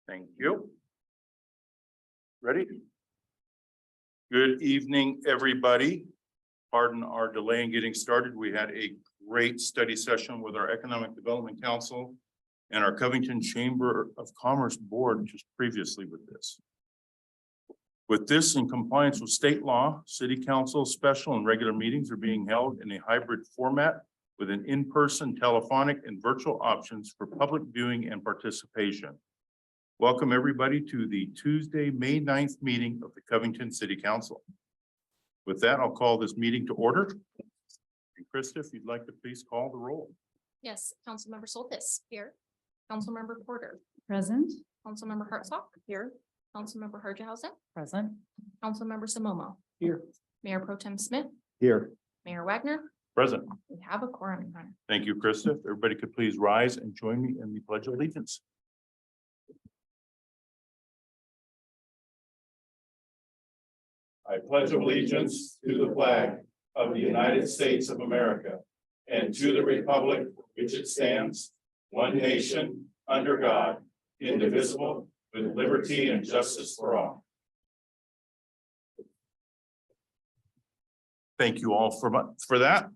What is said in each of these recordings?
Thank you. Ready? Good evening, everybody. Pardon our delay in getting started. We had a great study session with our Economic Development Council and our Covington Chamber of Commerce Board just previously with this. With this, in compliance with state law, city council special and regular meetings are being held in a hybrid format with an in-person, telephonic, and virtual options for public viewing and participation. Welcome everybody to the Tuesday, May 9th meeting of the Covington City Council. With that, I'll call this meeting to order. And Krista, if you'd like to please call the roll. Yes, Councilmember Soltis here. Councilmember Porter, Present. Councilmember Hartsock here. Councilmember Harjahausen, Present. Councilmember Samomo, Here. Mayor Pro Tem Smith, Here. Mayor Wagner. Present. We have a quorum, Your Honor. Thank you, Krista. If everybody could please rise and join me in the Pledge of Allegiance. I pledge allegiance to the flag of the United States of America and to the republic which it stands, one nation, under God, indivisible, with liberty and justice for all. Thank you all for that.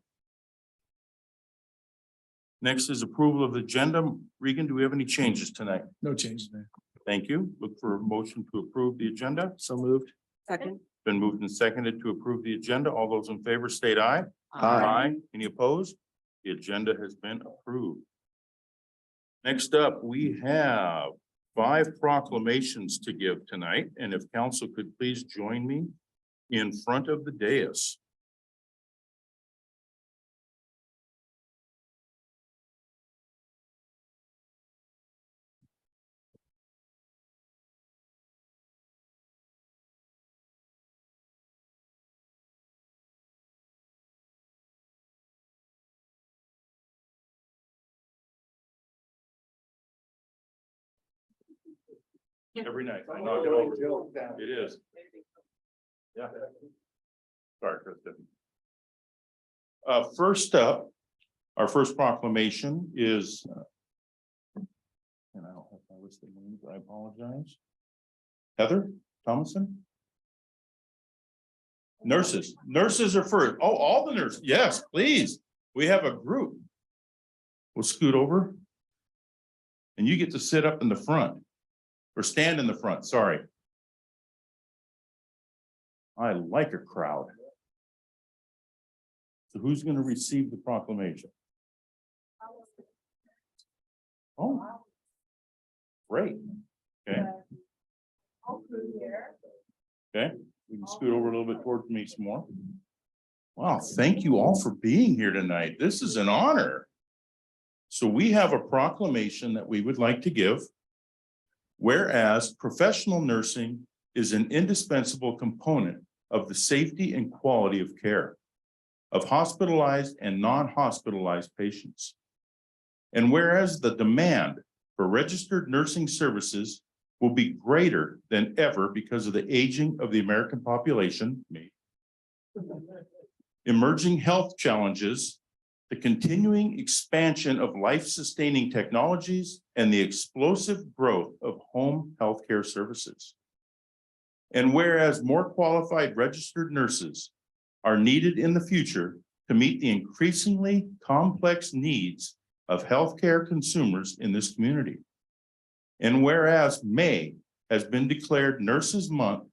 Next is approval of the agenda. Regan, do we have any changes tonight? No changes, Mayor. Thank you. Look for a motion to approve the agenda. So moved. Second. Been moved and seconded to approve the agenda. All those in favor state aye. Any opposed? The agenda has been approved. Next up, we have 5 proclamations to give tonight, and if council could please join me in front of the dais. Every night. I knock it over. It is. Yeah. Sorry, Kristen. First up, our first proclamation is, and I don't have my list of names, I apologize. Heather Thomason? Nurses are first. Oh, all the nurses. Yes, please. We have a group. We'll scoot over. And you get to sit up in the front. Or stand in the front, sorry. I like a crowd. So who's going to receive the proclamation? Oh, great. Okay. Okay, we can scoot over a little bit towards me some more. Wow, thank you all for being here tonight. This is an honor. So we have a proclamation that we would like to give. Whereas professional nursing is an indispensable component of the safety and quality of care of hospitalized and non-hospitalized patients. And whereas the demand for registered nursing services will be greater than ever because of the aging of the American population, emerging health challenges, the continuing expansion of life-sustaining technologies, and the explosive growth of home healthcare services. And whereas more qualified registered nurses are needed in the future to meet the increasingly complex needs of healthcare consumers in this community. And whereas May has been declared Nurses Month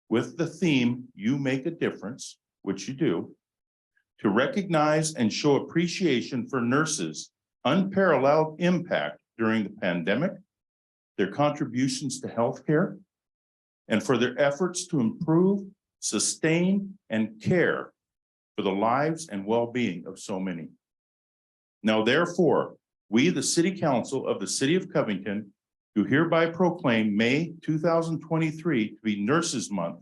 with the theme, "You Make a Difference," which you do, to recognize and show appreciation for nurses' unparalleled impact during the pandemic, their contributions to healthcare, and for their efforts to improve, sustain, and care for the lives and well-being of so many. Now, therefore, we, the City Council of the City of Covington, do hereby proclaim May 2023 to be Nurses Month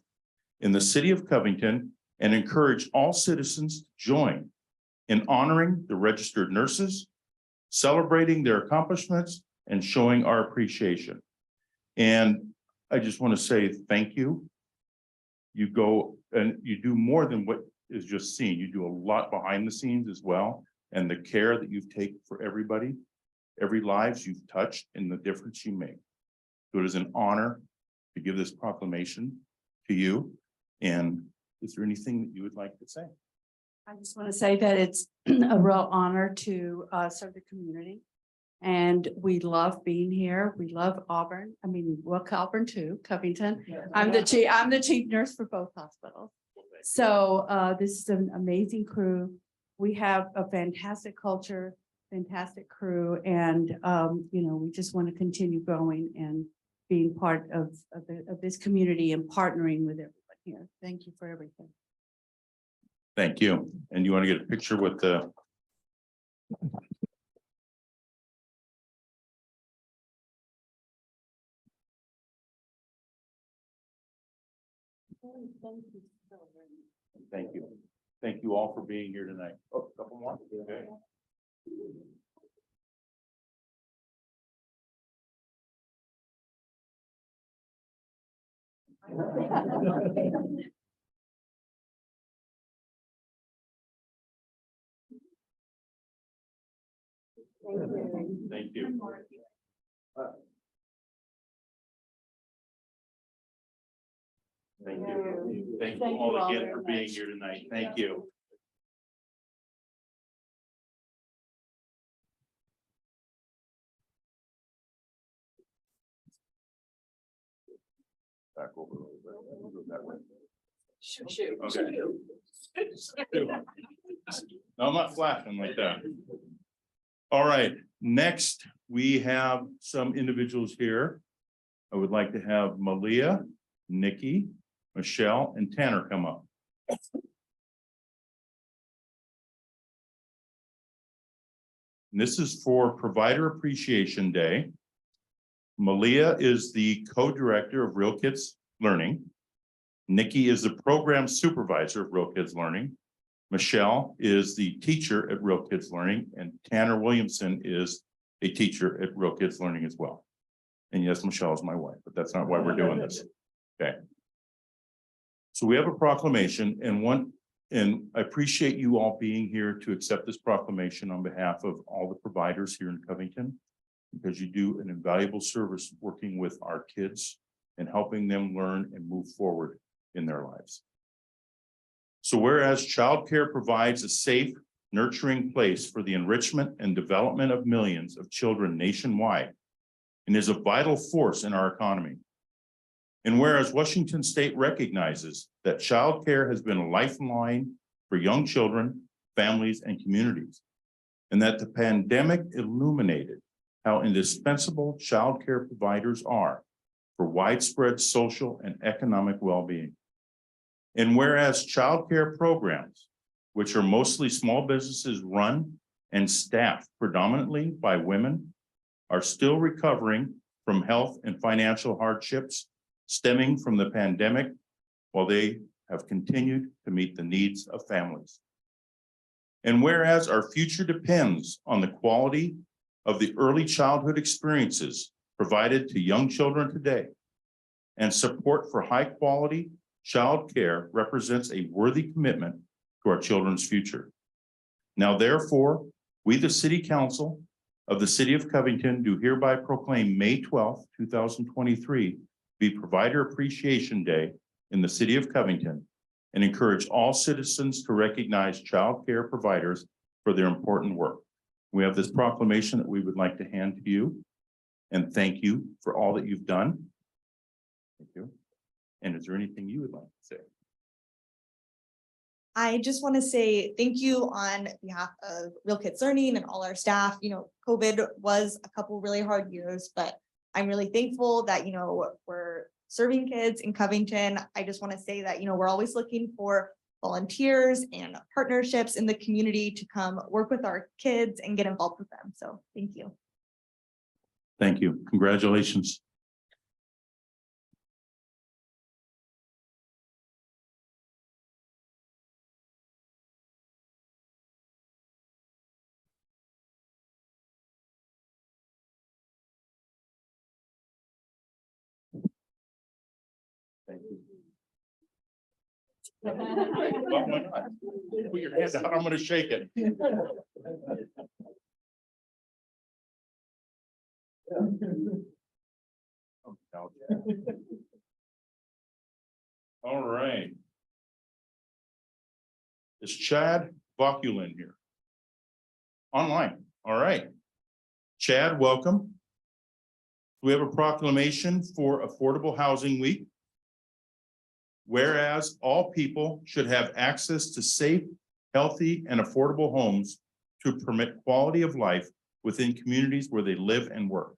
in the City of Covington and encourage all citizens to join in honoring the registered nurses, celebrating their accomplishments, and showing our appreciation. And I just want to say thank you. You go and you do more than what is just seen. You do a lot behind the scenes as well. And the care that you've taken for everybody, every lives you've touched, and the difference you make. So it is an honor to give this proclamation to you. And is there anything that you would like to say? I just want to say that it's a real honor to serve the community. And we love being here. We love Auburn. I mean, well, Auburn too, Covington. I'm the chief nurse for both hospitals. So this is an amazing crew. We have a fantastic culture, fantastic crew, and we just want to continue growing and being part of this community and partnering with everyone here. Thank you for everything. Thank you. And you want to get a picture with the thank you. Thank you all for being here tonight. Oh, a couple more. Okay. Thank you. Thank you. Thank you all again for being here tonight. Thank you. Back over a little bit. We'll go that way. Okay. No, I'm not flashing like that. All right, next we have some individuals here. I would like to have Malia, Nikki, Michelle, and Tanner come up. And this is for Provider Appreciation Day. Malia is the co-director of Real Kids Learning. Nikki is the program supervisor of Real Kids Learning. Michelle is the teacher at Real Kids Learning, and Tanner Williamson is a teacher at Real Kids Learning as well. And yes, Michelle is my wife, but that's not why we're doing this. Okay. So we have a proclamation, and I appreciate you all being here to accept this proclamation on behalf of all the providers here in Covington, because you do an invaluable service working with our kids and helping them learn and move forward in their lives. So whereas childcare provides a safe, nurturing place for the enrichment and development of millions of children nationwide and is a vital force in our economy. And whereas Washington State recognizes that childcare has been a lifeline for young children, families, and communities, and that the pandemic illuminated how indispensable childcare providers are for widespread social and economic well-being. And whereas childcare programs, which are mostly small businesses run and staffed predominantly by women, are still recovering from health and financial hardships stemming from the pandemic, while they have continued to meet the needs of families. And whereas our future depends on the quality of the early childhood experiences provided to young children today, and support for high quality child care represents a worthy commitment to our children's future. Now, therefore, we, the City Council of the City of Covington, do hereby proclaim May 12th, 2023, be Provider Appreciation Day in the City of Covington, and encourage all citizens to recognize child care providers for their important work. We have this proclamation that we would like to hand to you, and thank you for all that you've done. Thank you. And is there anything you would like to say? I just want to say thank you on behalf of Real Kids Learning and all our staff. COVID was a couple really hard years, but I'm really thankful that, we're serving kids in Covington. I just want to say that, we're always looking for volunteers and partnerships in the community to come work with our kids and get involved with them. So thank you. Thank you. Congratulations. Thank you. Well, why not? Put your hand out, I'm going to shake it. All right. Is Chad Voculin here? Online, all right. Chad, welcome. We have a proclamation for Affordable Housing Week. Whereas all people should have access to safe, healthy, and affordable homes to permit quality of life within communities where they live and work.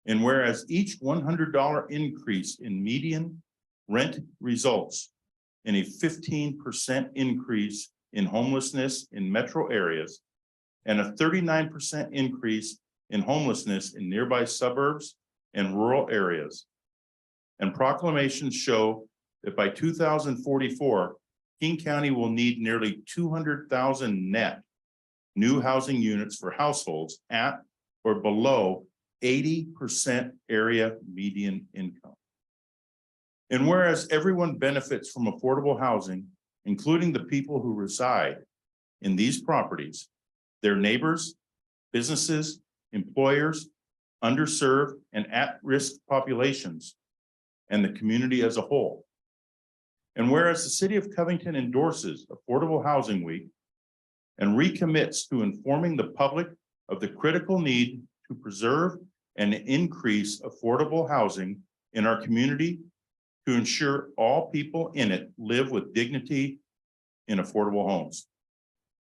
And whereas each $100 increase in median rent results in a 15% increase in homelessness in metro areas and a 39% increase in homelessness in nearby suburbs and rural areas. And proclamations show that by 2044, King County will need nearly 200,000 net new housing units for households at or below 80% area median income. And whereas everyone benefits from affordable housing, including the people who reside in these properties, their neighbors, businesses, employers, underserved and at-risk populations, and the community as a whole. And whereas the city of Covington endorses Affordable Housing Week and recommits to informing the public of the critical need to preserve and increase affordable housing in our community to ensure all people in it live with dignity in affordable homes.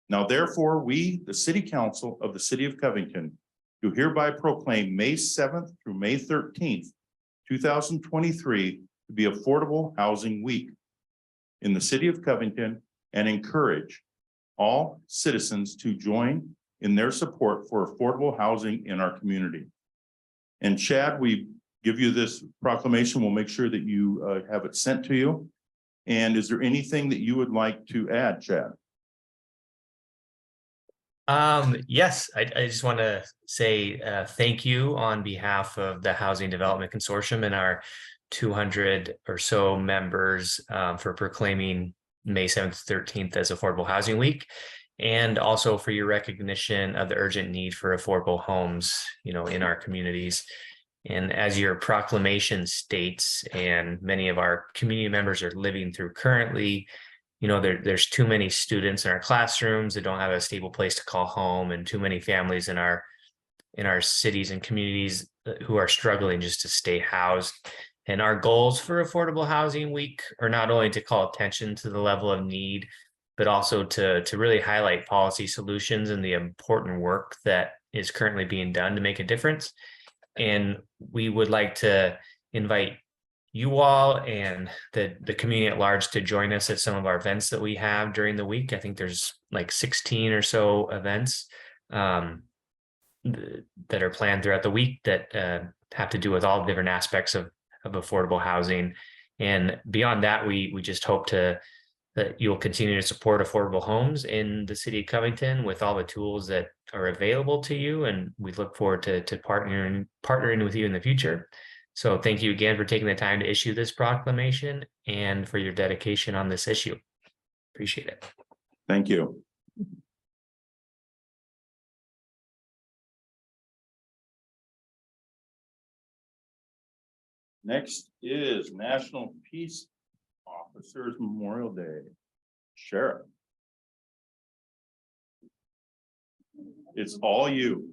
Now, therefore, we, the City Council of the City of Covington, do hereby proclaim May 7th through May 13th, 2023 to be Affordable Housing Week in the City of Covington and encourage all citizens to join in their support for affordable housing in our community. And Chad, we give you this proclamation. We'll make sure that you have it sent to you. And is there anything that you would like to add, Chad? Yes, I just want to say thank you on behalf of the Housing Development Consortium and our 200 or so members for proclaiming May 7th, 13th as Affordable Housing Week, and also for your recognition of the urgent need for affordable homes, in our communities. And as your proclamation states, and many of our community members are living through currently, there's too many students in our classrooms that don't have a stable place to call home, and too many families in our cities and communities who are struggling just to stay housed. And our goals for Affordable Housing Week are not only to call attention to the level of need, but also to really highlight policy solutions and the important work that is currently being done to make a difference. And we would like to invite you all and the community at large to join us at some of our events that we have during the week. I think there's like 16 or so events that are planned throughout the week that have to do with all different aspects of affordable housing. And beyond that, we just hope that you'll continue to support affordable homes in the city of Covington with all the tools that are available to you. And we look forward to partnering with you in the future. So thank you again for taking the time to issue this proclamation and for your dedication on this issue. Appreciate it. Thank you. Next is National Peace Officers Memorial Day. Sheriff. It's all you.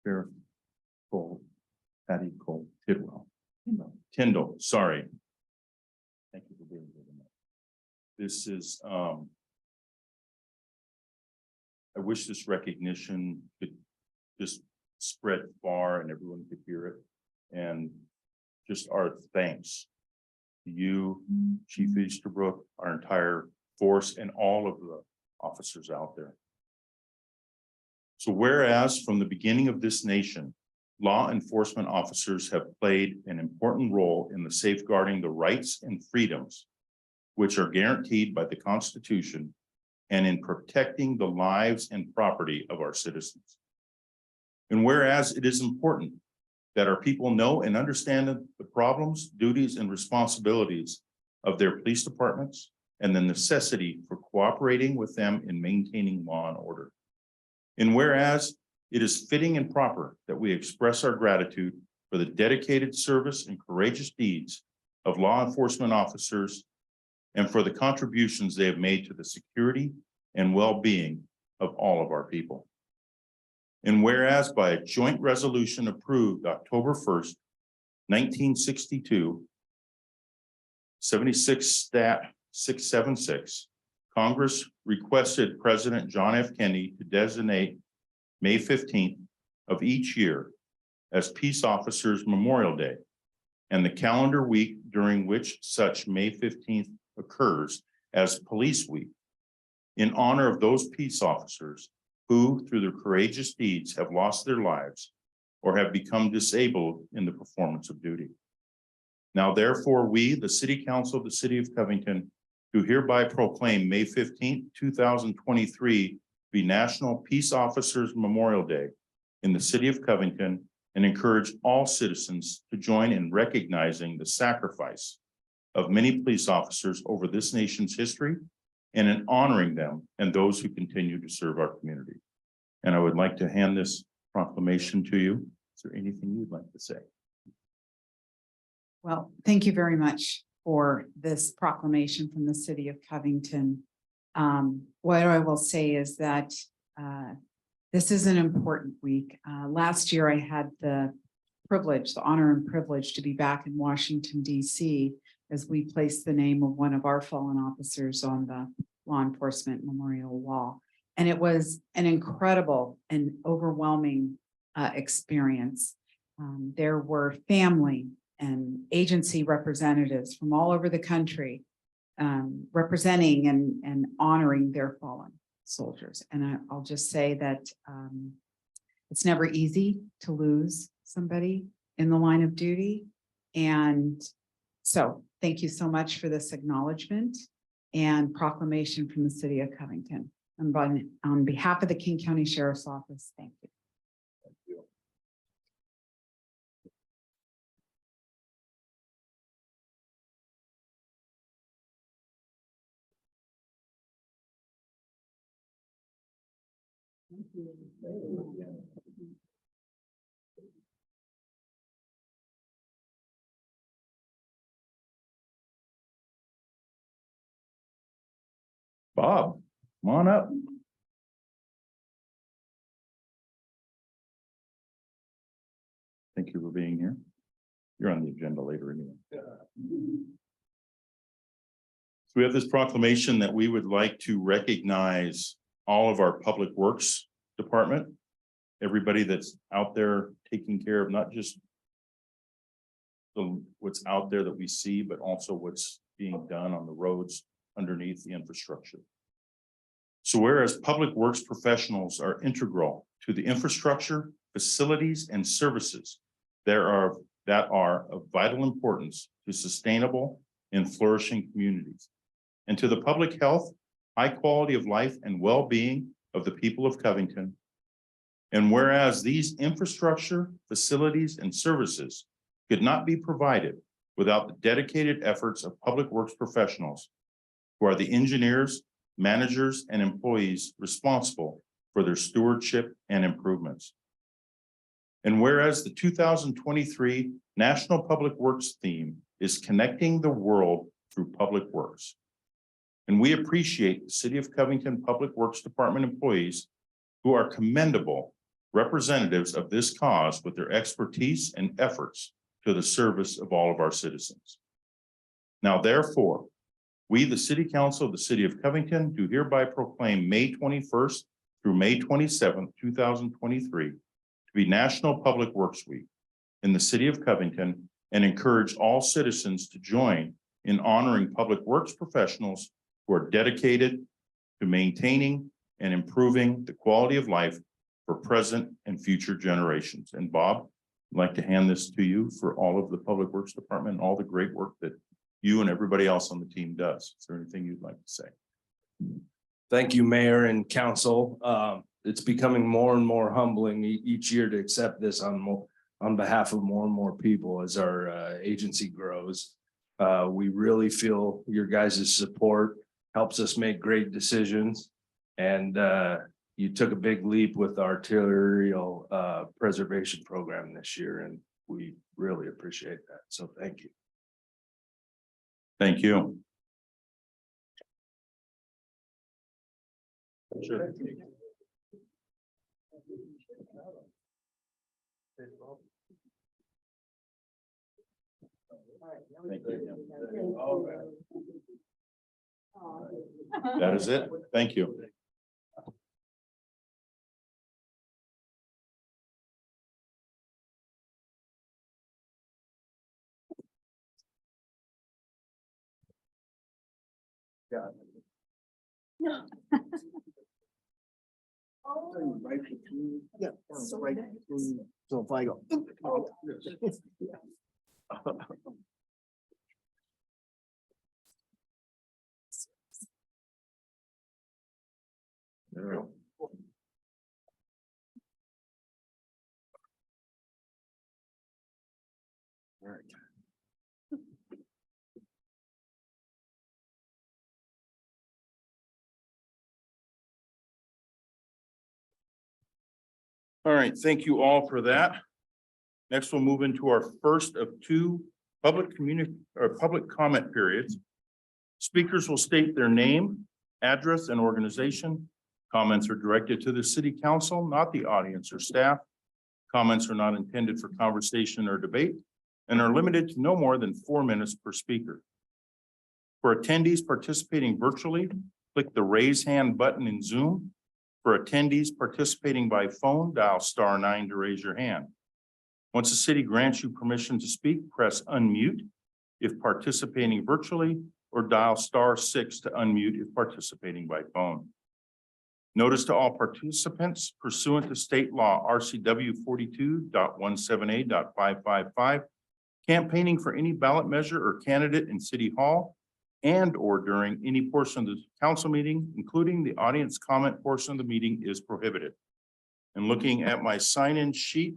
Sheriff Cole, Patty Cole, Tyndall, sorry. Thank you for being here tonight. This is, I wish this recognition could just spread far and everyone could hear it. And just our thanks to you, Chief Easterbrook, our entire force, and all of the officers out there. So whereas from the beginning of this nation, law enforcement officers have played an important role in the safeguarding the rights and freedoms which are guaranteed by the Constitution and in protecting the lives and property of our citizens. And whereas it is important that our people know and understand the problems, duties, and responsibilities of their police departments and the necessity for cooperating with them in maintaining law and order. And whereas it is fitting and proper that we express our gratitude for the dedicated service and courageous deeds of law enforcement officers and for the contributions they have made to the security and well-being of all of our people. And whereas by a joint resolution approved October 1st, 1962, 76 Stat 676, Congress requested President John F. Kennedy to designate May 15th of each year as Peace Officers Memorial Day and the calendar week during which such May 15th occurs as Police Week in honor of those peace officers who, through their courageous deeds, have lost their lives or have become disabled in the performance of duty. Now, therefore, we, the City Council of the City of Covington, do hereby proclaim May 15th, 2023 be National Peace Officers Memorial Day in the City of Covington and encourage all citizens to join in recognizing the sacrifice of many police officers over this nation's history and in honoring them and those who continue to serve our community. And I would like to hand this proclamation to you. Is there anything you'd like to say? Well, thank you very much for this proclamation from the city of Covington. What I will say is that this is an important week. Last year, I had the privilege, the honor and privilege to be back in Washington, D.C. as we placed the name of one of our fallen officers on the law enforcement memorial wall. And it was an incredible and overwhelming experience. There were family and agency representatives from all over the country representing and honoring their fallen soldiers. And I'll just say that it's never easy to lose somebody in the line of duty. And so thank you so much for this acknowledgement and proclamation from the city of Covington. And on behalf of the King County Sheriff's Office, thank you. Thank you. Bob, come on up. Thank you for being here. You're on the agenda later anyway. So we have this proclamation that we would like to recognize all of our public works department, everybody that's out there taking care of not just what's out there that we see, but also what's being done on the roads underneath the infrastructure. So whereas public works professionals are integral to the infrastructure, facilities, and services that are of vital importance to sustainable and flourishing communities, and to the public health, high quality of life, and well-being of the people of Covington. And whereas these infrastructure, facilities, and services could not be provided without the dedicated efforts of public works professionals, who are the engineers, managers, and employees responsible for their stewardship and improvements. And whereas the 2023 National Public Works theme is connecting the world through public works. And we appreciate the City of Covington Public Works Department employees who are commendable representatives of this cause with their expertise and efforts to the service of all of our citizens. Now, therefore, we, the City Council of the City of Covington, do hereby proclaim May 21st through May 27th, 2023 to be National Public Works Week in the City of Covington and encourage all citizens to join in honoring public works professionals who are dedicated to maintaining and improving the quality of life for present and future generations. And Bob, I'd like to hand this to you for all of the Public Works Department, and all the great work that you and everybody else on the team does. Is there anything you'd like to say? Thank you, Mayor and Council. It's becoming more and more humbling each year to accept this on behalf of more and more people as our agency grows. We really feel your guys' support helps us make great decisions. And you took a big leap with the arterial preservation program this year, and we really appreciate that. So thank you. Thank you. That is it. Thank you. So if I go. All right, thank you all for that. Next, we'll move into our first of two public comment periods. Speakers will state their name, address, and organization. Comments are directed to the city council, not the audience or staff. Comments are not intended for conversation or debate and are limited to no more than 4 minutes per speaker. For attendees participating virtually, click the raise hand button in Zoom. For attendees participating by phone, dial *9 to raise your hand. Once the city grants you permission to speak, press unmute if participating virtually, or dial *6 to unmute if participating by phone. Notice to all participants pursuant to state law RCW 42.178.555, campaigning for any ballot measure or candidate in City Hall and or during any portion of the council meeting, including the audience comment portion of the meeting, is prohibited. And looking at my sign-in sheet,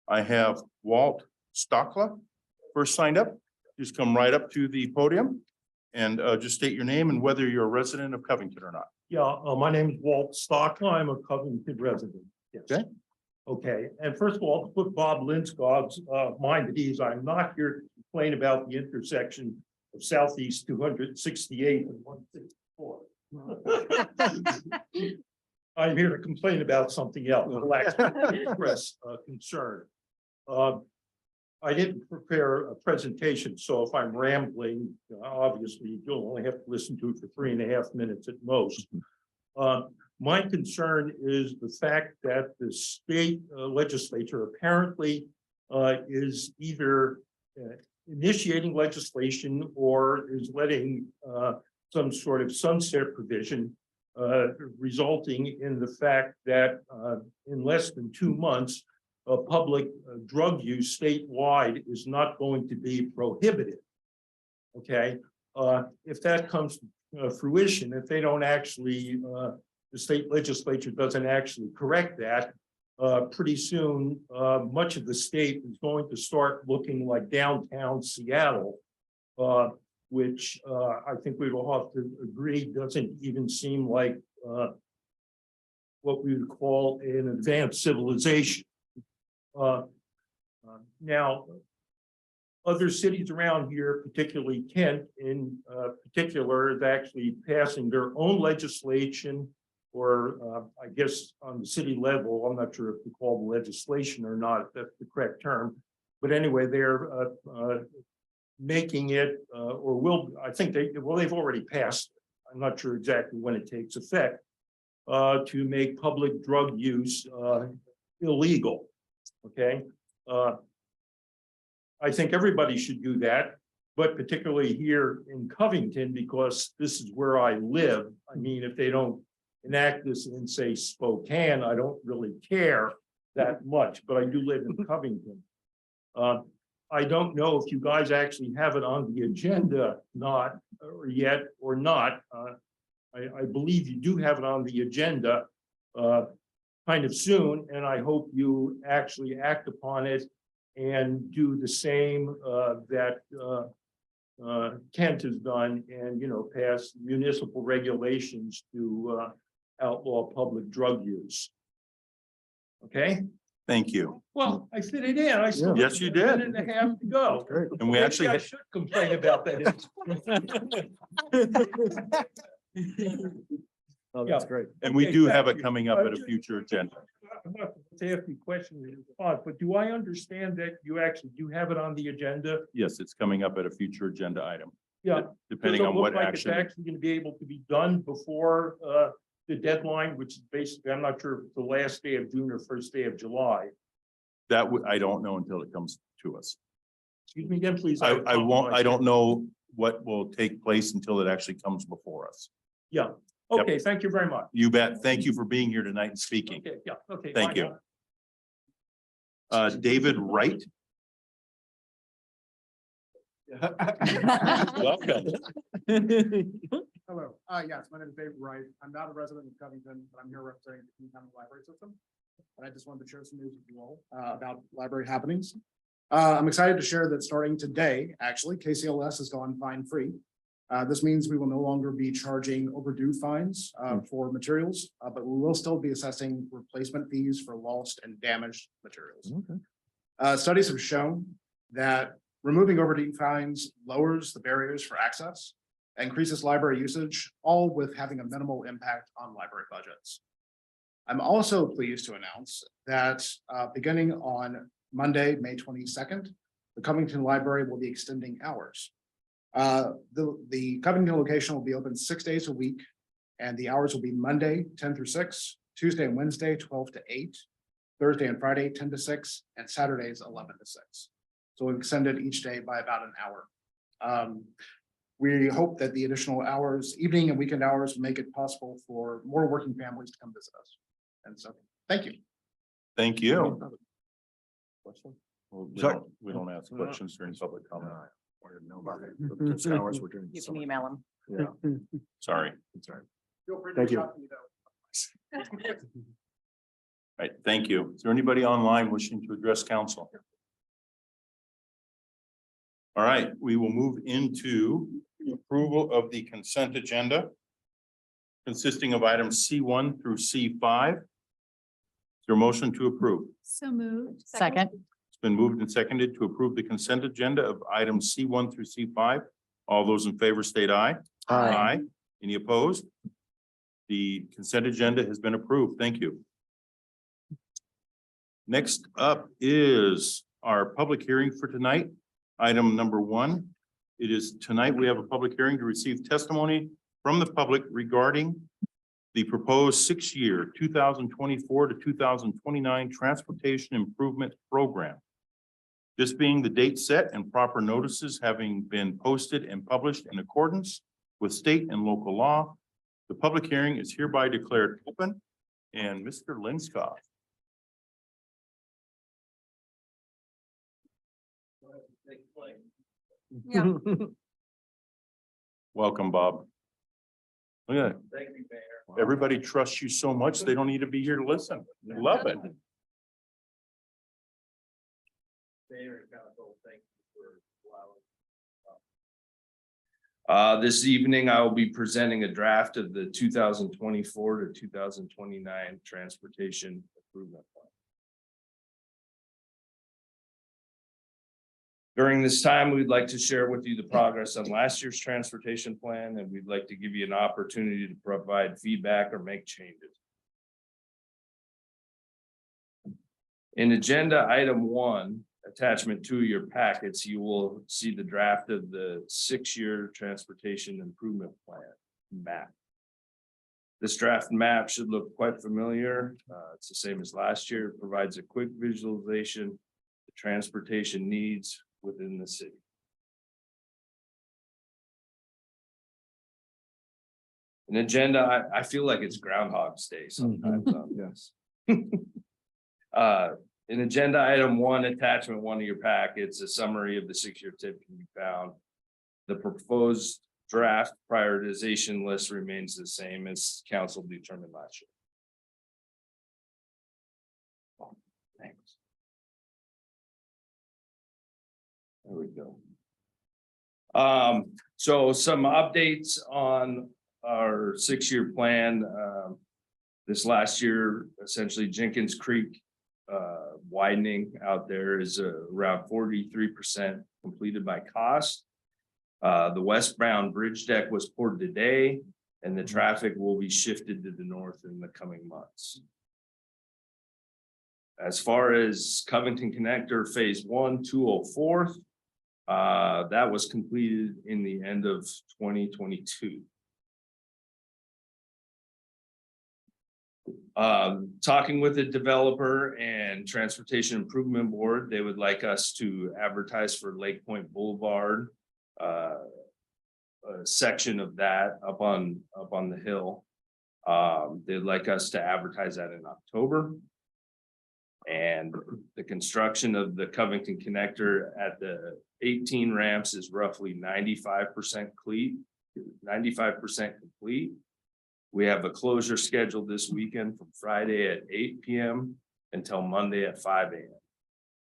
I have Walt Stockla first signed up. Just come right up to the podium and just state your name and whether you're a resident of Covington or not. Yeah, my name is Walt Stockla. I'm a Covington resident. Yes. Okay. Okay, and first of all, to put Bob Linscogg's mind at ease, I'm not here to complain about the intersection of Southeast 268 and 164. I'm here to complain about something else, relax, express concern. I didn't prepare a presentation, so if I'm rambling, obviously you'll only have to listen to it for 3.5 minutes at most. My concern is the fact that the state legislature apparently is either initiating legislation or is letting some sort of sunset provision resulting in the fact that in less than 2 months, public drug use statewide is not going to be prohibited. Okay, if that comes to fruition, if they don't actually, the state legislature doesn't actually correct that, pretty soon, much of the state is going to start looking like downtown Seattle, which I think we will have to agree doesn't even seem like what we would call an advanced civilization. Now, other cities around here, particularly Kent in particular, is actually passing their own legislation, or I guess on the city level, I'm not sure if we call the legislation or not, if that's the correct term. But anyway, they're making it, or will, I think they've already passed it. I'm not sure exactly when it takes effect, to make public drug use illegal. Okay. I think everybody should do that, but particularly here in Covington, because this is where I live. I mean, if they don't enact this in, say, Spokane, I don't really care that much, but I do live in Covington. I don't know if you guys actually have it on the agenda, not or yet or not. I believe you do have it on the agenda kind of soon, and I hope you actually act upon it and do the same that Kent has done, and pass municipal regulations to outlaw public drug use. Okay, Thank you. well, I fit it in. I still. Yes, you have did. a minute and a half to go. And we Maybe actually I had- should complain about that. Oh, that's great. And we Okay, do thank have it you. coming up at a future agenda. I'm not to ask you questions in response, but do I understand that you actually do have it on the agenda? Yes, it's coming up at a future agenda item, Yeah. depending Does it on look what like it's action. actually gonna be able to be done before the deadline, which is basically, I'm not sure if it's the last day of June or first day of July. That would, I don't know until it comes to us. Excuse me again, please. I won't, I don't know what will take place until it actually comes before us. Yeah, Yep. okay, thank you very much. You bet. Thank you for being here tonight and speaking. Okay, yeah, okay. Thank bye you. now. David Wright. Welcome. Hello, yes, my name is Dave Wright. I'm not a resident of Covington, but I'm here representing the King County Library System. And I just wanted to share some news with you all about library happenings. I'm excited to share that starting today, actually, KCLS has gone fine free. This means we will no longer be charging overdue fines for materials, but we will still be assessing replacement fees for lost and damaged materials. Studies have shown that removing overdue fines lowers the barriers for access, increases library usage, all with having a minimal impact on library budgets. I'm also pleased to announce that beginning on Monday, May 22nd, the Covington Library will be extending hours. The Covington location will be open 6 days a week, and the hours will be Monday, 10 through 6, Tuesday and Wednesday, 12 to 8, Thursday and Friday, 10 to 6, and Saturdays, 11 to 6. So we've extended each day by about an hour. We hope that the additional hours, evening and weekend hours, make it possible for more working families to come visit us. And so, thank you. Thank you. Question? Well, Sorry. we don't ask questions during public comment. Wanted to know about it. Those hours we're doing. You can email them. Yeah, Sorry. that's right. Thank you. All right, thank you. Is there anybody online wishing to address council? All right, we will move into approval of the consent agenda consisting of items C1 through C5. Is there a motion to approve? So moved. Second. It's been moved and seconded to approve the consent agenda of items C1 through C5. All those in favor state aye. Aye. Any opposed? The consent agenda has been approved. Thank you. Next up is our public hearing for tonight. Item number 1. It is tonight we have a public hearing to receive testimony from the public regarding the proposed 6-year 2024 to 2029 transportation improvement program. This being the date set and proper notices having been posted and published in accordance with state and local law, the public hearing is hereby declared open. And Mr. Linscoff. Yeah. Welcome, Bob. Look at it. Thank you, Mayor. Everybody trusts you so much, they don't need to be here to listen. Love it. Mayor and council, thank you for allowing. This evening, I will be presenting a draft of the 2024 to 2029 Transportation Improvement Plan. During this time, we'd like to share with you the progress on last year's transportation plan, and we'd like to give you an opportunity to provide feedback or make changes. In agenda item 1, attachment 2 of your packets, you will see the draft of the 6-year transportation improvement plan map. This draft map should look quite familiar. It's the same as last year. It provides a quick visualization of the transportation needs within the city. An agenda, I feel like it's Groundhog's Day sometimes on this. In agenda item 1, attachment 1 of your packets, a summary of the 6-year tip can be found. The proposed draft prioritization list remains the same as council determined last year. Oh, thanks. There we go. So some updates on our 6-year plan. This last year, essentially Jenkins Creek widening out there is around 43% completed by cost. The westbound bridge deck was poured today, and the traffic will be shifted to the north in the coming months. As far as Covington Connector Phase 1, 204th, that was completed in the end of 2022. Talking with the developer and Transportation Improvement Board, they would like us to advertise for Lake Point Boulevard. A section of that up on the hill. They'd like us to advertise that in October. And the construction of the Covington connector at the 18 ramps is roughly 95% complete. We have a closure scheduled this weekend from Friday at 8 p.m. until Monday at 5 a.m.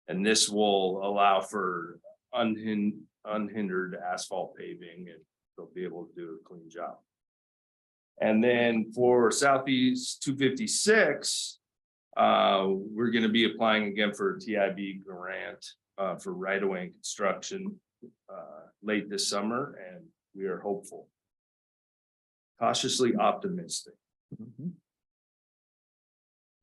And this will allow for unhindered asphalt paving, and they'll be able to do a clean job. And then for Southeast 256, we're going to be applying again for a TIB grant for right-of-way and construction late this summer, and we are hopeful. Cautiously optimistic.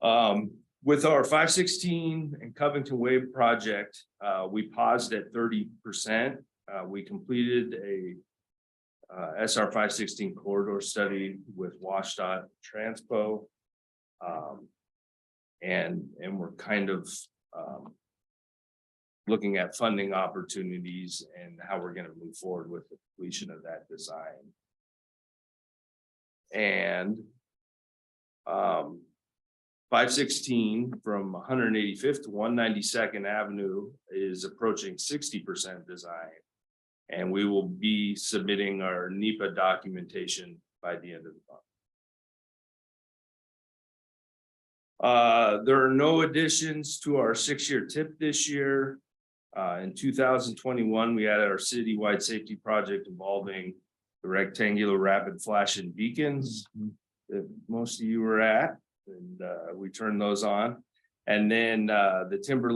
With our 516 and Covington Way project, we paused at 30%. We completed a SR 516 corridor study with WashDOT Transpo. And we're kind of looking at funding opportunities and how we're going to move forward with the completion of that design. And 516 from 185th to 192nd Avenue is approaching 60% design. And we will be submitting our NEPA documentation by the end of the month. There are no additions to our 6-year TIP this year. In 2021, we had our citywide safety project involving the rectangular rapid flashing beacons that most of you were at, and we turned those on. And then the Timber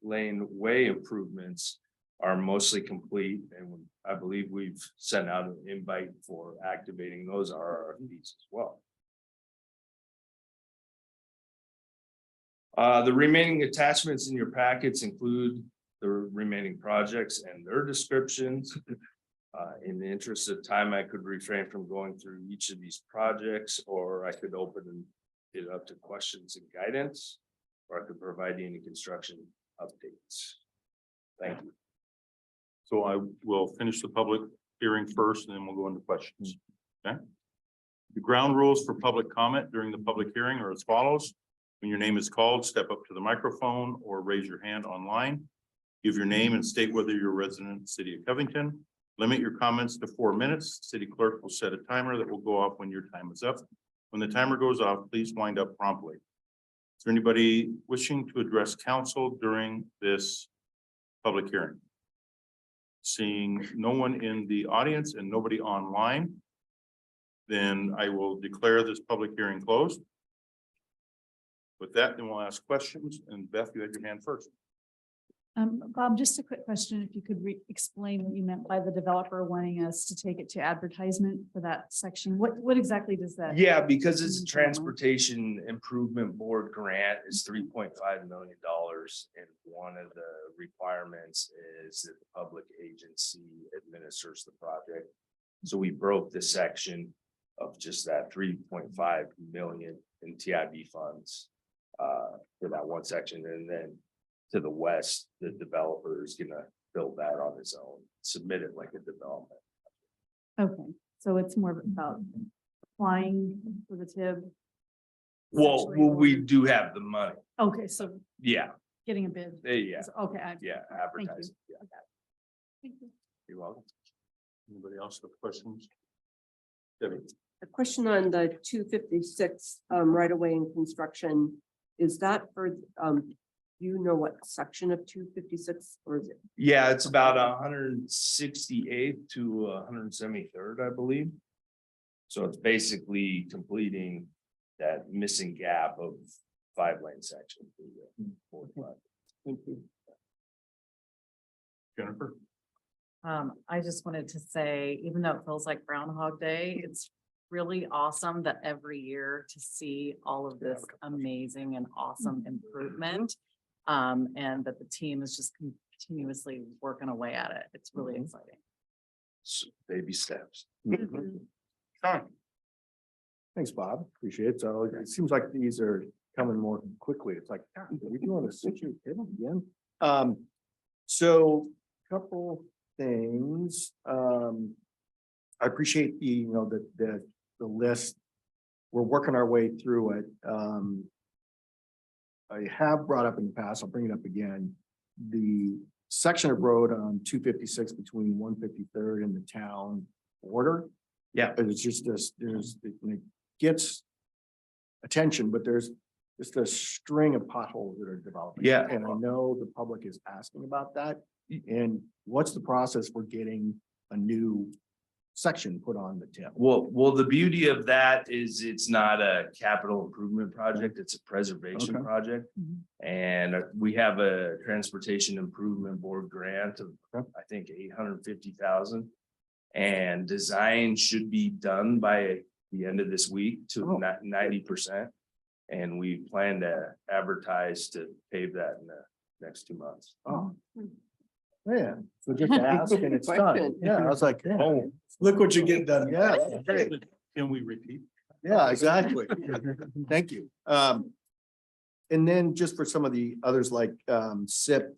Lane Way improvements are mostly complete, and I believe we've sent out an invite for activating those RFPs as well. The remaining attachments in your packets include the remaining projects and their descriptions. In the interest of time, I could refrain from going through each of these projects, or I could open it up to questions and guidance, or I could provide any construction updates. Thank you. So I will finish the public hearing first, and then we'll go into questions. Okay. The ground rules for public comment during the public hearing are as follows. When your name is called, step up to the microphone or raise your hand online. Give your name and state whether you're a resident of the city of Covington. Limit your comments to 4 minutes. City clerk will set a timer that will go off when your time is up. When the timer goes off, please wind up promptly. Is there anybody wishing to address council during this public hearing? Seeing no one in the audience and nobody online, then I will declare this public hearing closed. With that, then we'll ask questions, and Beth, you had your hand first. Bob, just a quick question, if you could explain what you meant by the developer wanting us to take it to advertisement for that section. What exactly does that? Yeah, because it's a Transportation Improvement Board grant, is $3.5 million. And one of the requirements is that the public agency administers the project. So we broke the section of just that 3.5 million in TIB funds for that one section. And then to the west, the developer is gonna build that on his own, submit it like a development. Okay, so it's more about applying for the TIB. Well, essentially, we or- do have the money. Okay, so Yeah, getting a bid. yeah, Okay. yeah, Thank advertising. you. Yeah, Thank you. you're welcome. Anybody else have questions? Debbie. A question on the 256 right away in construction. Is that for you know what section of 256, or is it? Yeah, it's about 168th to 173rd, I believe. So it's basically completing that missing gap of 5-lane section. Jennifer? I just wanted to say, even though it feels like Groundhog Day, it's really awesome that every year to see all of this amazing and awesome improvement. And that the team is just continuously working away at it. It's really exciting. Baby steps. Sean? Thanks, Bob. Appreciate it. So it seems like these are coming more quickly. It's like, "God, are we doing a situation again?" So couple things. I appreciate the list. We're working our way through it. I have brought up in the past, I'll bring it up again, the section of road on 256 between 153rd and the town border. Yeah. But it's just this, it gets attention, but there's just a string of potholes that are developing. Yeah. And I know the public is asking about that. And what's the process for getting a new section put on the tip? Well, the beauty of that is it's not a capital improvement project, it's a preservation Okay. project. And we have a transportation improvement board grant of, I think, 850,000. And design should be done by the end of this week to 90%. And we plan to advertise to pave that in the next 2 months. Oh. Yeah, so just ask and it's done. Question. Yeah, I was like, oh, look what you get done. Yeah, that's great. Can we repeat? Yeah, exactly. Thank you. And then just for some of the others like SIP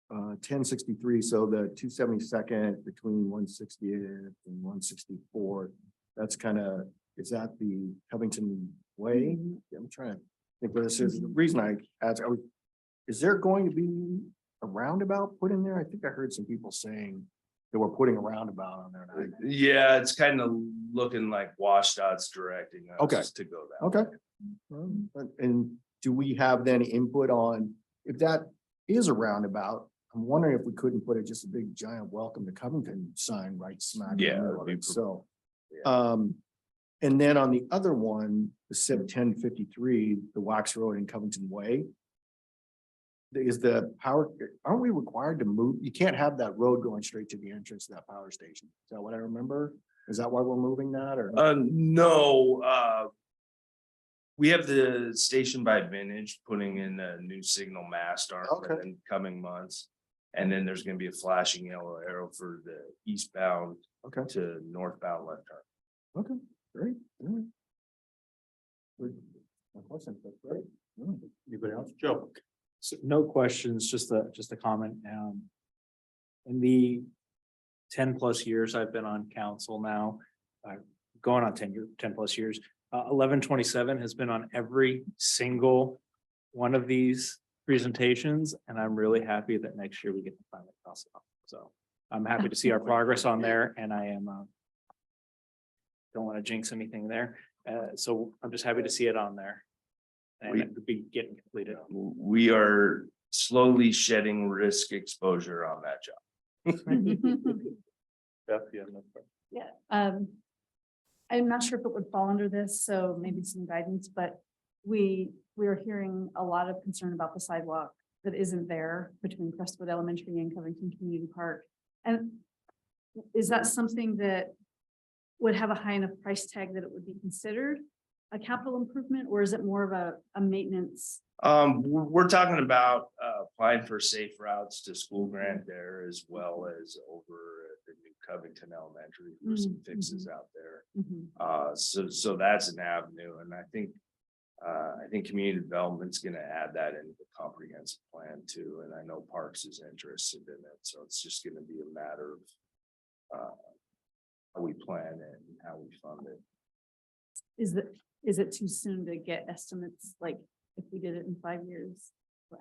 1063, so the 272nd between 160th and 164. That's kind of, is that the Covington Way? I'm trying to think what this is. The reason I asked, is there going to be a roundabout put in there? I think I heard some people saying that we're putting a roundabout on there. and I- Yeah, it's kind of looking like WashDOT's directing Okay. us to go that Okay. way. And do we have then input on, if that is a roundabout, I'm wondering if we couldn't put just a big giant welcome to Covington sign right smack. in the Yeah, middle of that'd be it. So, Yeah. and then on the other one, the SIP 1053, the Wax Road in Covington Way. Is the power, aren't we required to move? You can't have that road going straight to the entrance to that power station. Is that what I remember? Is that why we're moving that or? No, we have the station by Vintage putting in a new signal mast arm Okay. in coming months. And then there's gonna be a flashing yellow arrow for the eastbound Okay, to northbound left turn. okay, great. All right. Good. My question, that's great. Anybody else? Joe? So no questions, just a comment. In the 10+ years I've been on council now, going on 10+ years, 1127 has been on every single one of these presentations, and I'm really happy that next year we get to finally cross it off. So I'm happy to see our progress on there, and I am don't want to jinx anything there. So I'm just happy to see it on there. And it would be getting completed. We are slowly shedding risk exposure on that job. Yeah, I'm not sure if it would fall under this, so maybe some guidance, but we are hearing a lot of concern about the sidewalk that isn't there between Crestwood Elementary and Covington Community Park. And is that something that would have a high enough price tag that it would be considered a capital improvement, or is it more of a maintenance? We're talking about applying for safe routes to school grant there as well as over at the new Covington Elementary for some fixes out there. So that's an avenue, and I think community development's gonna add that into the comprehensive plan too, and I know Parks is interested in it, so it's just gonna be a matter of how we plan it and how we fund it. Is it too soon to get estimates, like if we did it in 5 years?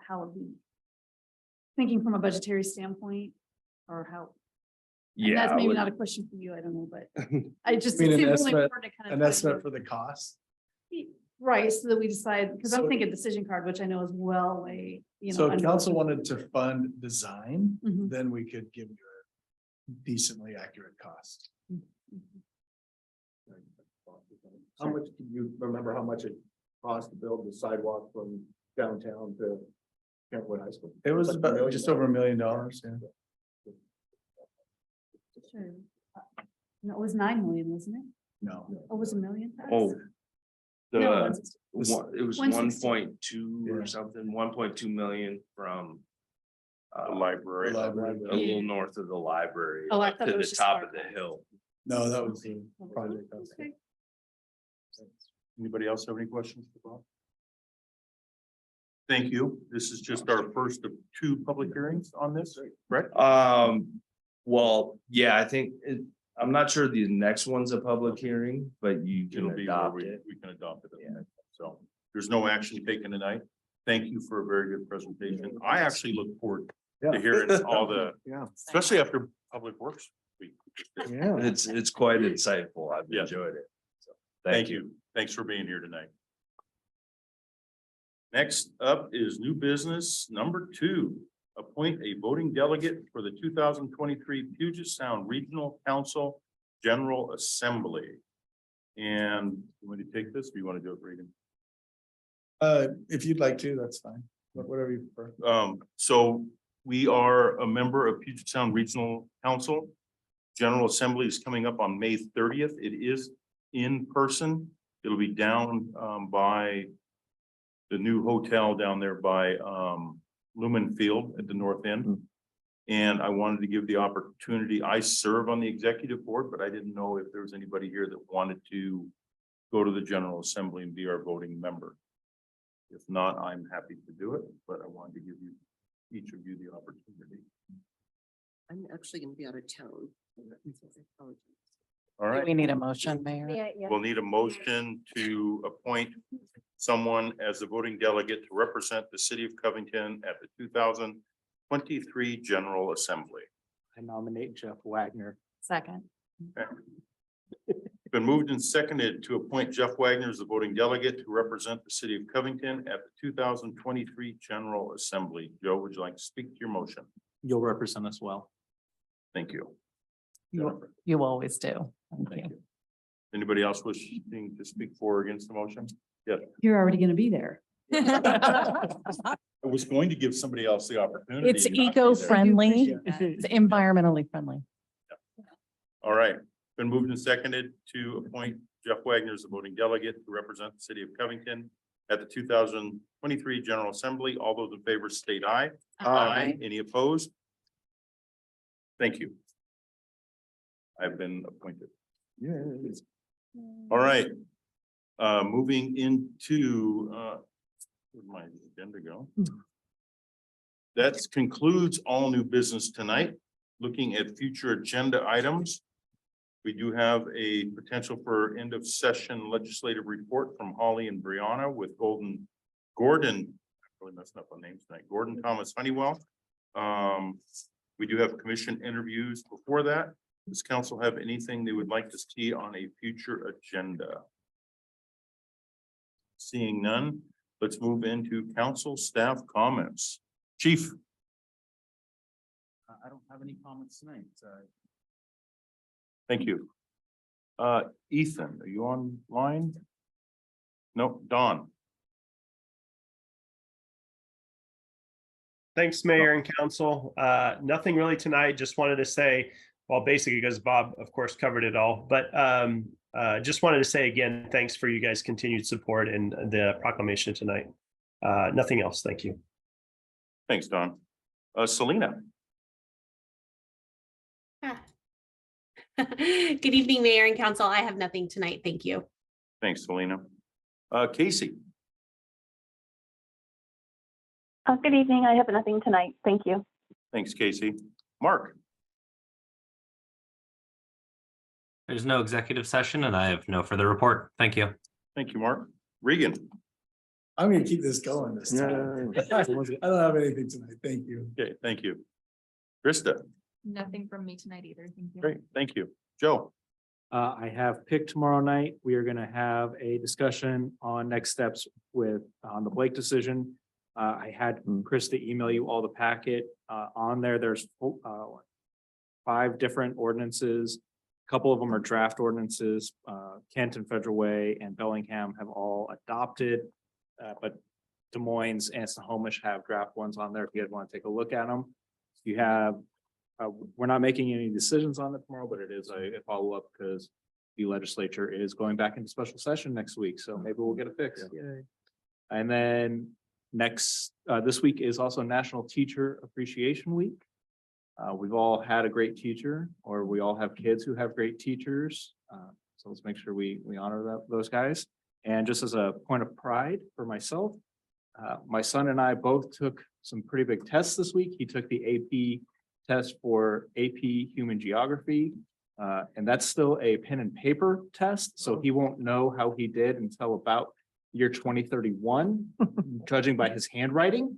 How would we, thinking from a budgetary standpoint, or how? And Yeah, that's I maybe would- not a question for you, I don't know, but I just. I mean, it an seems really estimate- important to kind of An tie estimate in. for the cost? Right, so that we decide, because I'm So- thinking decision card, which I know is well way, So if under- council wanted to fund design, Mhm. then we could give you a decently accurate cost. How much, do you remember how much it cost to build the sidewalk from downtown to Kentwood High School? It was Like about $1 just over $1 million, yeah. Sure. No, it was 9 million, wasn't it? No. Or was it 1 million? Oh. No, It was 160. 1.2 or Yeah. something, 1.2 million from. The library. A little north of the library. Oh, I up thought to it the was just top far of the back. hill. No, that was the project. Okay. Anybody else have any questions for Bob? Thank you. This is just our first of 2 public hearings on this, correct? Well, yeah, I think I'm not sure the next one's a public hearing, but you It'll can be where adopt we it. can adopt it. So there's no action taken tonight. Thank you for a very good presentation. I actually look forward to hearing all the, Yeah. especially after Public Works Week. Yeah. It's quite insightful. I've Yeah. enjoyed it. So, Thank you. Thanks for being here tonight. Next up is new business number 2. Appoint a voting delegate for the 2023 Puget Sound Regional Council General Assembly. And you want to take this? Or you want to do it, Regan? If you'd like to, that's fine. Whatever you prefer. So we are a member of Puget Sound Regional Council. General Assembly is coming up on May 30th. It is in person. It'll be down by the new hotel down there by Lumen Field at the north end. And I wanted to give the opportunity. I serve on the executive board, but I didn't know if there was anybody here that wanted to go to the General Assembly and be our voting member. If not, I'm happy to do it, but I wanted to give you, each of you, the opportunity. I'm actually gonna be out of town. All right. We need a motion, Mayor. We'll need a motion to appoint someone as a voting delegate to represent the city of Covington at the 2023 General Assembly. I nominate Jeff Wagner. Second. Been moved and seconded to appoint Jeff Wagner as the voting delegate to represent the city of Covington at the 2023 General Assembly. Joe, would you like to speak to your motion? You'll represent us well. Thank you. You always do. Thank Thank you. you. Anybody else wishing to speak for or against the motion? Yes. You're already gonna be there. I was going to give somebody else the opportunity. It's and not be there. eco-friendly. It's environmentally friendly. All right, been moved and seconded to appoint Jeff Wagner as the voting delegate to represent the city of Covington at the 2023 General Assembly. All those in favor state aye. Aye. Any opposed? Thank you. I've been appointed. All right. Moving into, where'd my agenda go? That concludes all new business tonight. Looking at future agenda items. We do have a potential for end of session legislative report from Holly and Brianna with Gordon, I'm really messing up on names tonight, Gordon Thomas Honeywell. We do have commission interviews before that. Does council have anything they would like to see on a future agenda? Seeing none, let's move into council staff comments. Chief. I don't have any comments tonight. Thank you. Ethan, are you online? No, Don. Thanks, Mayor and Council. Nothing really tonight. Just wanted to say, well, basically because Bob, of course, covered it all, but just wanted to say again, thanks for you guys' continued support and the proclamation tonight. Nothing else. Thank you. Thanks, Don. Selena. Good evening, Mayor and Council. I have nothing tonight. Thank you. Thanks, Selena. Casey. Good evening. I have nothing tonight. Thank you. Thanks, Casey. Mark. There's no executive session and I have no further report. Thank you. Thank you, Mark. Regan. I'm gonna keep this going this time. I don't have anything tonight. Thank you. Okay, thank you. Krista. Nothing from me tonight either. Thank you. Great, thank you. Joe. I have picked tomorrow night. We are gonna have a discussion on next steps on the Blake decision. I had Krista email you all the packet. On there, there's 5 different ordinances couple of them are draft ordinances. Kent and Federal Way and Bellingham have all adopted. But Des Moines and Snohomish have draft ones on there if you guys want to take a look at them. You have, we're not making any decisions on it tomorrow, but it is a follow-up because the legislature is going back into special session next week, so maybe we'll get it fixed. Yay. And then this week is also National Teacher Appreciation Week. We've all had a great teacher, or we all have kids who have great teachers. So let's make sure we honor those guys. And just as a point of pride for myself, my son and I both took some pretty big tests this week. He took the AP test for AP Human Geography. And that's still a pen and paper test, so he won't know how he did until about year 2031, judging by his handwriting.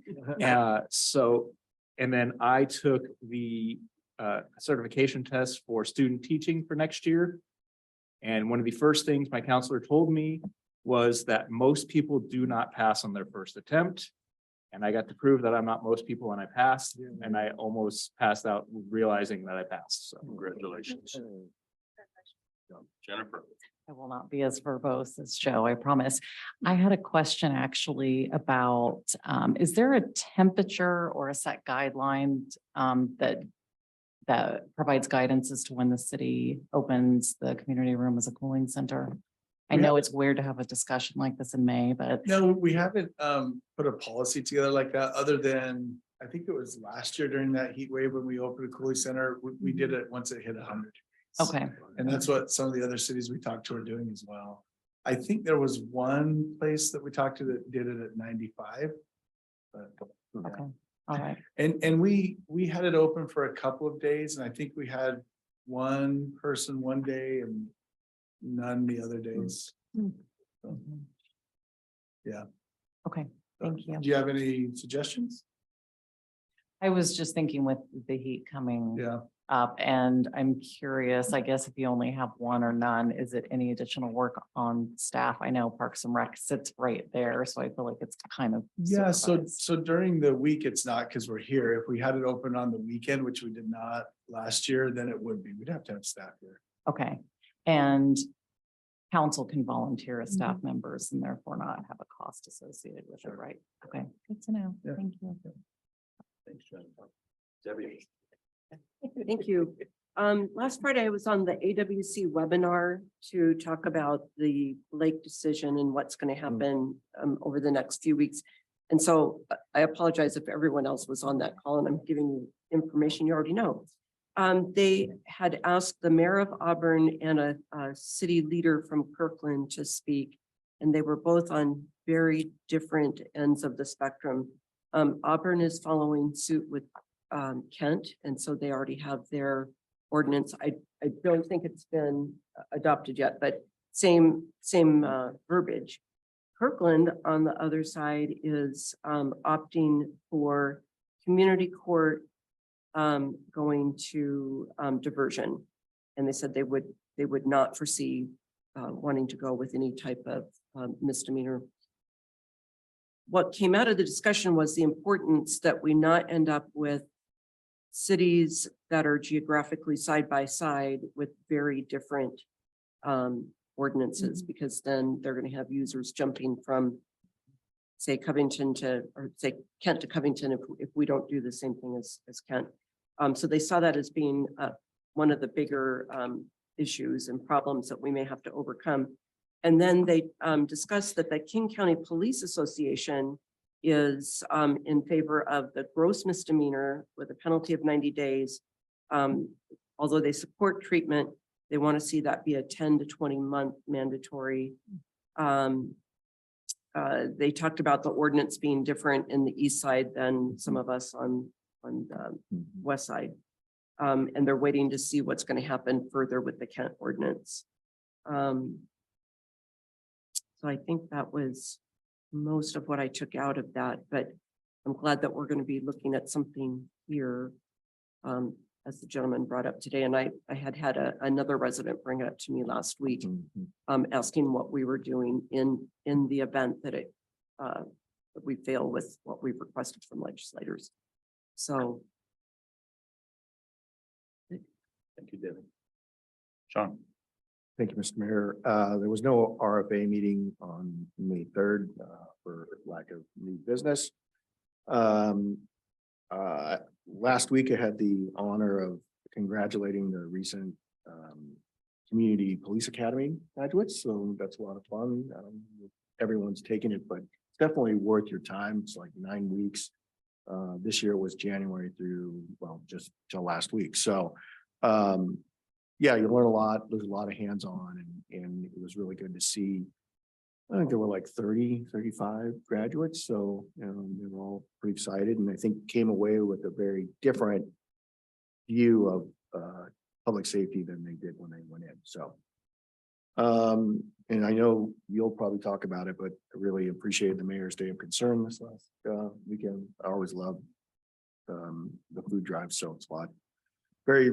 And then I took the certification test for student teaching for next year. And one of the first things my counselor told me was that most people do not pass on their first attempt. And I got to prove that I'm not most people and I passed, and I almost passed out realizing that I passed. So congratulations. Jennifer. I will not be as verbose as Joe, I promise. I had a question actually about, is there a temperature or a set guideline that provides guidance as to when the city opens the community room as a cooling center? I know it's weird to have a discussion like this in May, but. No, we haven't put a policy together like that, other than, I think it was last year during that heat wave when we opened a cooling center, we did it once it hit 100. Okay. And that's what some of the other cities we talked to are doing as well. I think there was one place that we talked to that did it at 95. But, yeah. Okay, all right. And we had it open for a couple of days, and I think we had one person one day and none the other days. So, yeah. Okay, thank you. Do you have any suggestions? I was just thinking with the heat coming up, and I'm curious, I guess if you only have one or none, is it any additional work on staff? I know Parks and Rec sits right there, so I feel like it's kind of. Yeah, so during the week, it's not because we're here. If we had it open on the weekend, which we did not last year, then it would be. We'd have to have staff here. Okay, and council can volunteer as staff members and therefore not have a cost associated with it, right? Okay, good to know. Yeah. Thank you. Thanks, Jennifer. Debbie. Thank you. Last Friday, I was on the AWC webinar to talk about the lake decision and what's going to happen over the next few weeks. And so I apologize if everyone else was on that call and I'm giving you information you already know. They had asked the mayor of Auburn and a city leader from Kirkland to speak, and they were both on very different ends of the spectrum. Auburn is following suit with Kent, and so they already have their ordinance. I don't think it's been adopted yet, but same verbiage. Kirkland, on the other side, is opting for community court going to diversion. And they said they would not foresee wanting to go with any type of misdemeanor. What came out of the discussion was the importance that we not end up with cities that are geographically side by side with very different ordinances, because then they're going to have users jumping from, say, Covington to, or say Kent to Covington if we don't do the same thing as Kent. So they saw that as being one of the bigger issues and problems that we may have to overcome. And then they discussed that the King County Police Association is in favor of the gross misdemeanor with a penalty of 90 days. Although they support treatment, they want to see that be a 10 to 20 month mandatory. They talked about the ordinance being different in the east side than some of us on the west side. And they're waiting to see what's going to happen further with the Kent ordinance. So I think that was most of what I took out of that, but I'm glad that we're going to be looking at something here. As the gentleman brought up today, and I had another resident bring it up to me last week, asking what we were doing in the event that that we fail with what we've requested from legislators. So. Thank you, Debbie. Sean. Thank you, Mr. Mayor. There was no RFA meeting on May 3rd for lack of new business. Last week I had the honor of congratulating the recent Community Police Academy graduates, so that's a lot of fun. Everyone's taking it, but it's definitely worth your time. It's like 9 weeks. This year was January through, well, just till last week. So yeah, you learn a lot. There's a lot of hands-on and it was really good to see. I think there were like 35 graduates. So, they were all pretty excited and I think came away with a very different view of public safety than they did when they went in. So, and I know you'll probably talk about it, but I really appreciated the Mayor's Day of Concern this last weekend. I always love the food drive. So it's a lot, very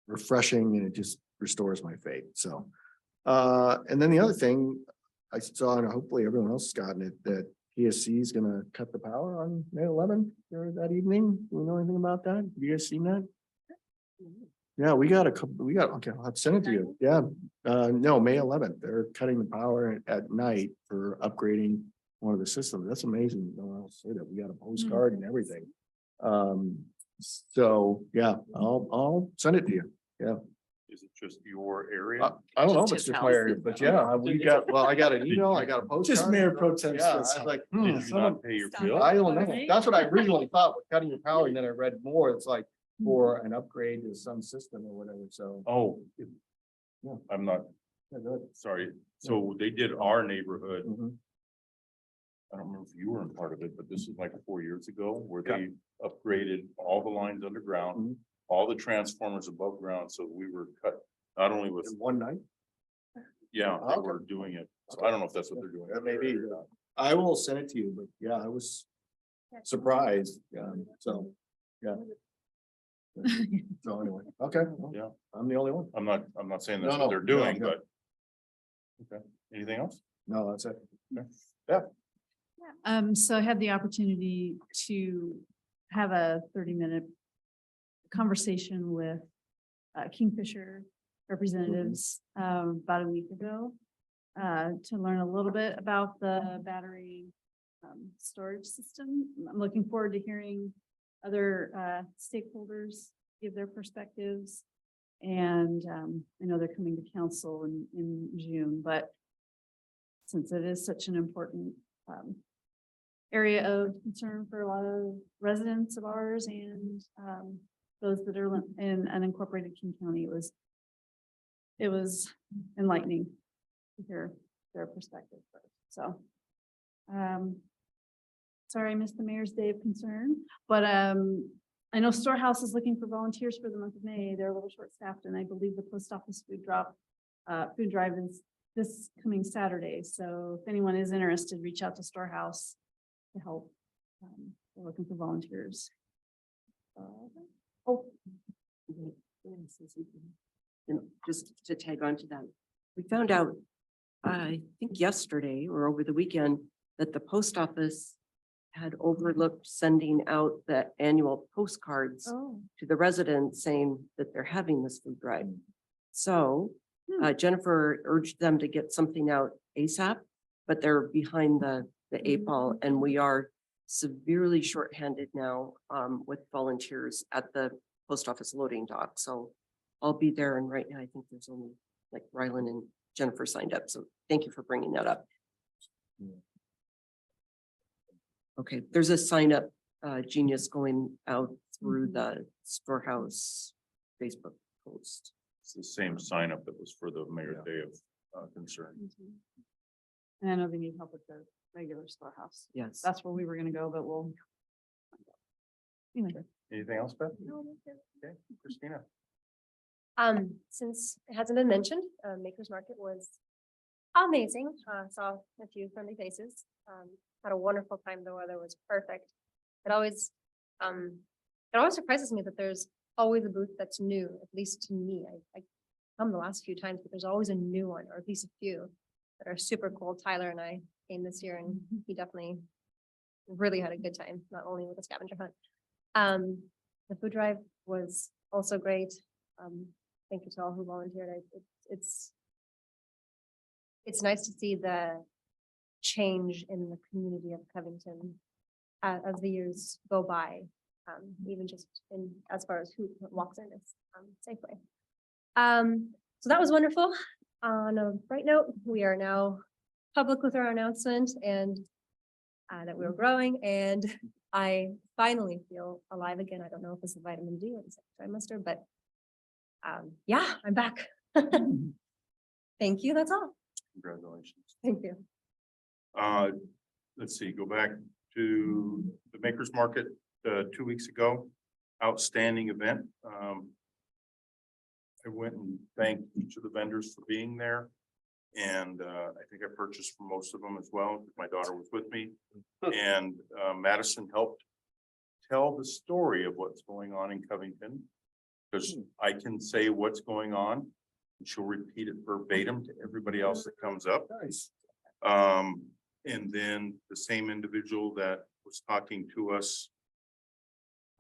refreshing and it just restores my faith. So, and then the other thing I saw, and hopefully everyone else has gotten it, that PSC is going to cut the power on May 11th or that evening. Do we know anything about that? Have you guys seen that? Yeah, we got okay, I'll send it to you. Yeah. No, May 11th, they're cutting the power at night for upgrading one of the systems. That's amazing. No one else say that. We got a postcard and everything. So yeah, I'll send it to you. Yeah. Is it just your area? I don't know if Just it's just his my house. area, but yeah, we got, well, I got an email, I got a postcard. Just Mayor Pro Tem Yeah, I Smith's was like, Did you someone, not pay your bill? I don't know. That's what I originally thought with cutting your power, and then I read more. It's like for an upgrade to some system or whatever. So. Oh. Yeah. I'm not, Yeah, good. sorry. So they did our neighborhood. Mhm. I don't remember if you were in part of it, but this was like 4 years ago where they upgraded all the lines underground, Mhm. all the transformers above ground. So we were cut not only with, In one night. yeah, they Okay. were doing it. So I don't know if that's what they're doing. Maybe. I will send it to you, but yeah, I was surprised. So, yeah. So anyway, okay. well, Yeah. I'm the only one. I'm not saying that's No, what no, they're doing, no, no. but. Okay, anything else? No, that's it. So I had the opportunity to have a 30-minute conversation with Kingfisher representatives about a week ago to learn a little bit about the battery storage system. I'm looking forward to hearing other stakeholders give their perspectives. And I know they're coming to council in June, but since it is such an important area of concern for a lot of residents of ours and those that are in unincorporated King County, it was enlightening to hear their perspective first. So, sorry I missed the Mayor's Day of Concern, but I know Storehouse is looking for volunteers for the month of May. They're a little short-staffed, and I believe the post office food drive is this coming Saturday. So if anyone is interested, reach out to Storehouse to help. We're looking for volunteers. Just to tag on to that, we found out, I think yesterday or over the weekend, that the post office had overlooked sending out the annual postcards to the residents saying that they're having this food drive. So Jennifer urged them to get something out ASAP, but they're behind the eight ball, and we are severely shorthanded now with volunteers at the post office loading dock. So I'll be there, and right now I think there's only like Rylan and Jennifer signed up. So thank you for bringing that up. Okay, there's a sign up genius going out through the Storehouse Facebook post. It's the same sign up that was for the Mayor's Day of Concern. And I know they need help with the regular Storehouse. Yes. That's where we were gonna go, but we'll. Anyway. Anything else, Beth? Okay, Christina. Since it hasn't been mentioned, Maker's Market was amazing. Saw a few friendly faces. Had a wonderful time. The weather was perfect. It always surprises me that there's always a booth that's new, at least to me. I come the last few times, but there's always a new one, or at least a few that are super cool. Tyler and I came this year, and he definitely really had a good time, not only with the scavenger hunt. The food drive was also great. Thank you to all who volunteered. It's nice to see the change in the community of Covington as the years go by, even just in as far as who walks in this Safeway. So that was wonderful. On a bright note, we are now public with our announcement and that we were growing, and I finally feel alive again. I don't know if it's the vitamin D or the second trimester, but yeah, I'm back. Thank you. That's all. Congratulations. Thank you. Let's see, go back to the Makers Market 2 weeks ago. Outstanding event. I went and thanked each of the vendors for being there. And I think I purchased from most of them as well. My daughter was with me. And Madison helped tell the story of what's going on in Covington. Because I can say what's going on, and she'll repeat it verbatim to everybody else that comes up. Nice. And then the same individual that was talking to us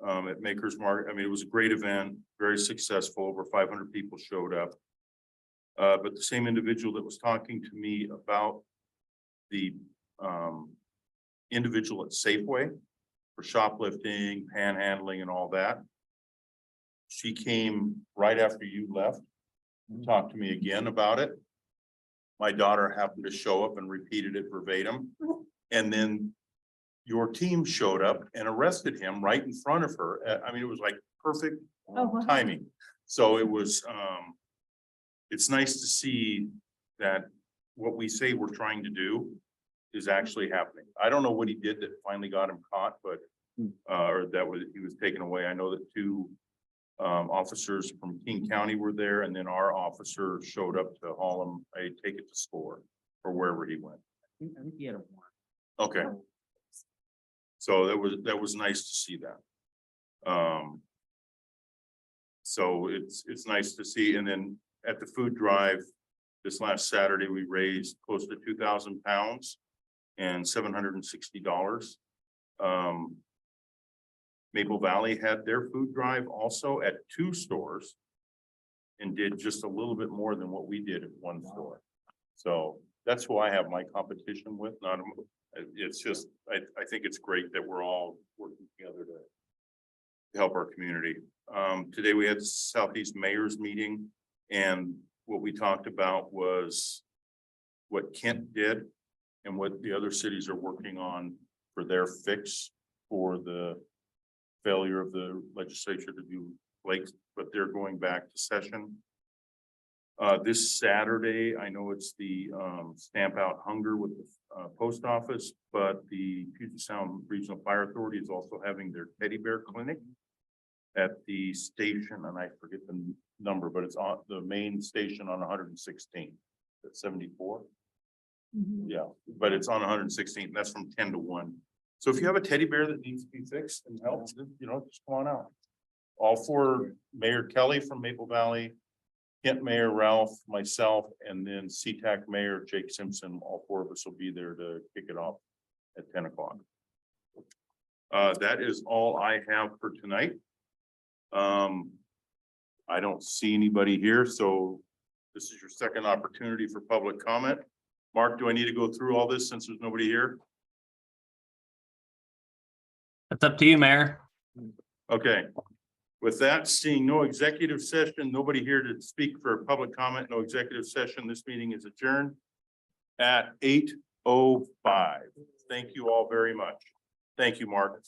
at Makers Market, I mean, it was a great event, very successful, over 500 people showed up. But the same individual that was talking to me about the individual at Safeway for shoplifting, panhandling and all that. She came right after you left, talked to me again about it. My daughter happened to show up and repeated it verbatim. And then your team showed up and arrested him right in front of her. I mean, it was like perfect timing. So it was, it's nice to see that what we say we're trying to do is actually happening. I don't know what he did that finally got him caught, but, or that was, he was taken away. I know that 2 officers from King County were there, and then our officer showed up to haul him, I take it to SCORE or wherever he went. I think he had a warrant. Okay. So that was nice to see that. So it's nice to see. And then at the food drive this last Saturday, we raised close to 2,000 pounds and $760. Maple Valley had their food drive also at 2 stores and did just a little bit more than what we did at 1 store. So that's who I have my competition with. Not, it's just, I think it's great that we're all working together to help our community. Today we had the Southeast Mayor's meeting, and what we talked about was what Kent did and what the other cities are working on for their fix for the failure of the legislature to do lakes, but they're going back to session. This Saturday, I know it's the Stamp Out Hunger with the post office, but the Puget Sound Regional Fire Authority is also having their teddy bear clinic at the station, and I forget the number, but it's on the main station on 116 at 74. Yeah, but it's on 116. That's from 10 to 1. So if you have a teddy bear that needs to be fixed and helped, you know, just come on out. All 4, Mayor Kelly from Maple Valley, Kent Mayor Ralph, myself, and then SeaTac Mayor Jake Simpson, all 4 of us will be there to kick it off at 10 o'clock. That is all I have for tonight. I don't see anybody here, so this is your second opportunity for public comment. Mark, do I need to go through all this since there's nobody here? That's up to you, Mayor. Okay. With that, seeing no executive session, nobody here to speak for public comment, no executive session, this meeting is adjourned at 8:05. Thank you all very much. Thank you, Mark.